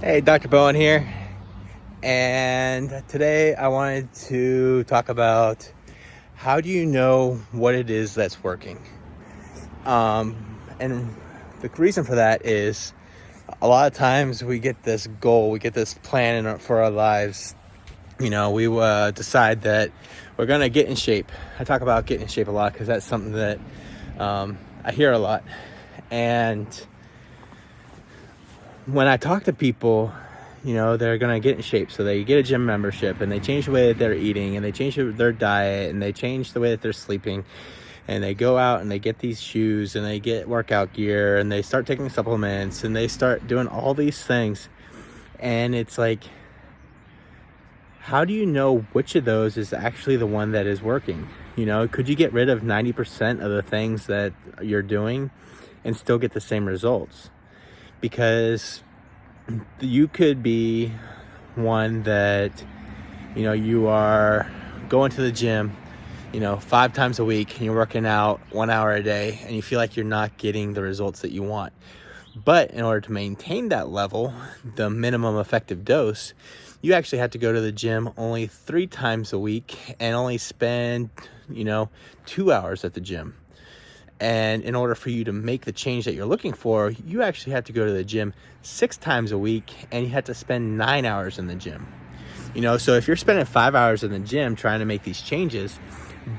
Hey, Dr. Bowen here, and today I wanted to talk about how do you know what it is that's working. And the reason for that is a lot of times we get this goal, we get this plan for our lives. We decide that we're going to get in shape. I talk about getting in shape a lot because that's something that I hear a lot. And when I talk to people, they're going to get in shape. So they get a gym membership and they change the way that they're eating and they change their diet and they change the way that they're sleeping. And they go out and they get these shoes and they get workout gear and they start taking supplements and they start doing all these things. And it's like, how do you know which of those is actually the one that is working? Could you get rid of 90% of the things that you're doing and still get the same results? Because you could be one that, you are going to the gym, 5 times a week, and you're working out 1 hour a day, and you feel like you're not getting the results that you want. But in order to maintain that level, the minimum effective dose, you actually have to go to the gym only 3 times a week and only spend, 2 hours at the gym. And in order for you to make the change that you're looking for, you actually have to go to the gym 6 times a week and you have to spend 9 hours in the gym. So if you're spending 5 hours in the gym trying to make these changes,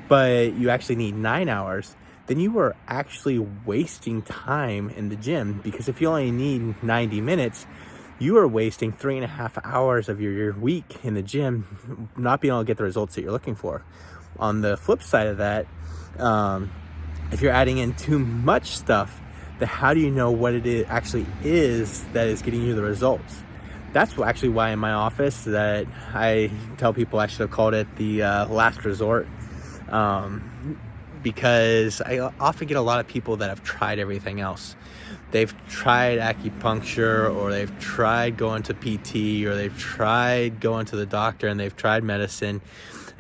but you actually need 9 hours, then you are actually wasting time in the gym, because if you only need 90 minutes, you are wasting 3.5 hours of your week in the gym, not being able to get the results that you're looking for. On the flip side of that, if you're adding in too much stuff, then how do you know what it actually is that is getting you the results? That's actually why in my office that I tell people I should have called it the last resort. Because I often get a lot of people that have tried everything else. They've tried acupuncture, or they've tried going to PT, or they've tried going to the doctor, and they've tried medicine,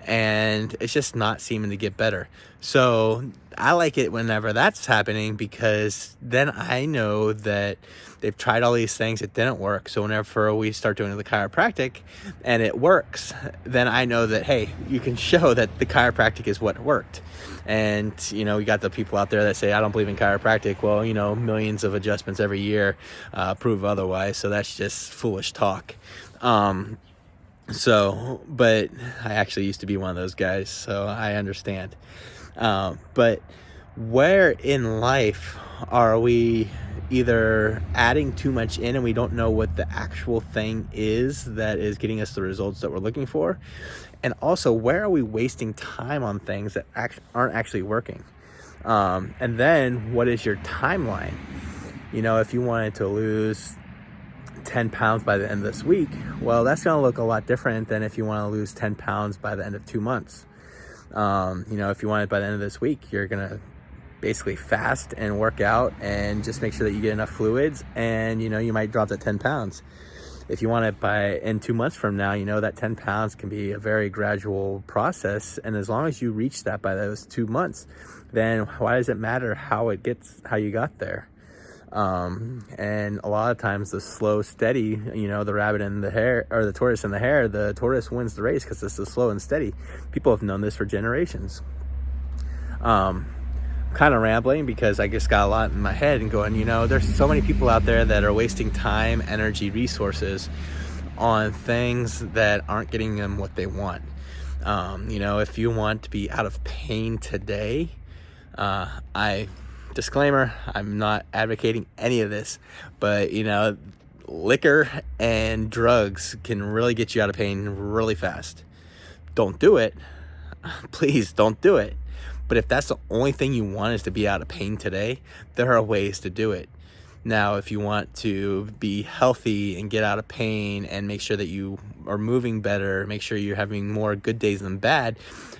and it's just not seeming to get better. So I like it whenever that's happening, because then I know that they've tried all these things, it didn't work. So whenever we start doing the chiropractic and it works, then I know that, hey, you can show that the chiropractic is what worked. And, we got the people out there that say, I don't believe in chiropractic. Well, millions of adjustments every year prove otherwise. So that's just foolish talk. But I actually used to be one of those guys, so I understand. But where in life are we either adding too much in and we don't know what the actual thing is that is getting us the results that we're looking for? And also, where are we wasting time on things that aren't actually working? And then what is your timeline? If you wanted to lose 10 pounds by the end of this week, well, that's going to look a lot different than if you want to lose 10 pounds by the end of 2 months. If you want it by the end of this week, you're going to basically fast and work out and just make sure that you get enough fluids, and, you might drop that 10 pounds. If you want it in 2 months from now, that 10 pounds can be a very gradual process. And as long as you reach that by those 2 months, then why does it matter how you got there? And a lot of times the slow, steady, the rabbit in the hare, or the tortoise in the hare, the tortoise wins the race because it's the slow and steady. People have known this for generations. Kind of rambling because I just got a lot in my head and going, there's so many people out there that are wasting time, energy, resources on things that aren't getting them what they want. If you want to be out of pain today, disclaimer, I'm not advocating any of this, but liquor and drugs can really get you out of pain really fast. Don't do it. Please don't do it. But if that's the only thing you want is to be out of pain today, there are ways to do it. Now, if you want to be healthy and get out of pain and make sure that you are moving better, make sure you're having more good days than bad,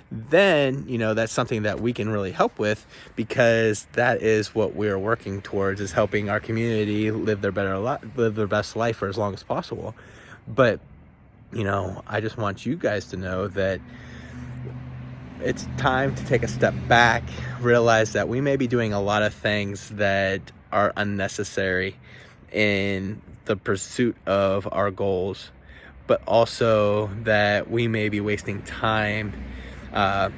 then, that's something that we can really help with, because that is what we're working towards, is helping our community live their best life for as long as possible. But, I just want you guys to know that it's time to take a step back, realize that we may be doing a lot of things that are unnecessary in the pursuit of our goals, but also that we may be wasting time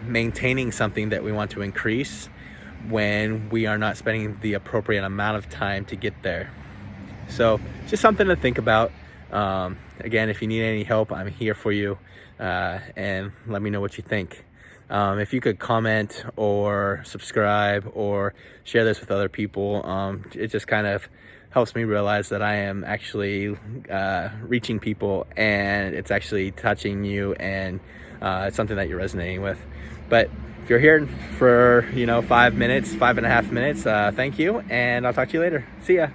maintaining something that we want to increase when we are not spending the appropriate amount of time to get there. So just something to think about. Again, if you need any help, I'm here for you, and let me know what you think. If you could comment or subscribe or share this with other people, it just kind of helps me realize that I am actually reaching people, and it's actually touching you, and it's something that you're resonating with. But if you're here for 5 minutes, 5.5 minutes, thank you, and I'll talk to you later. See ya.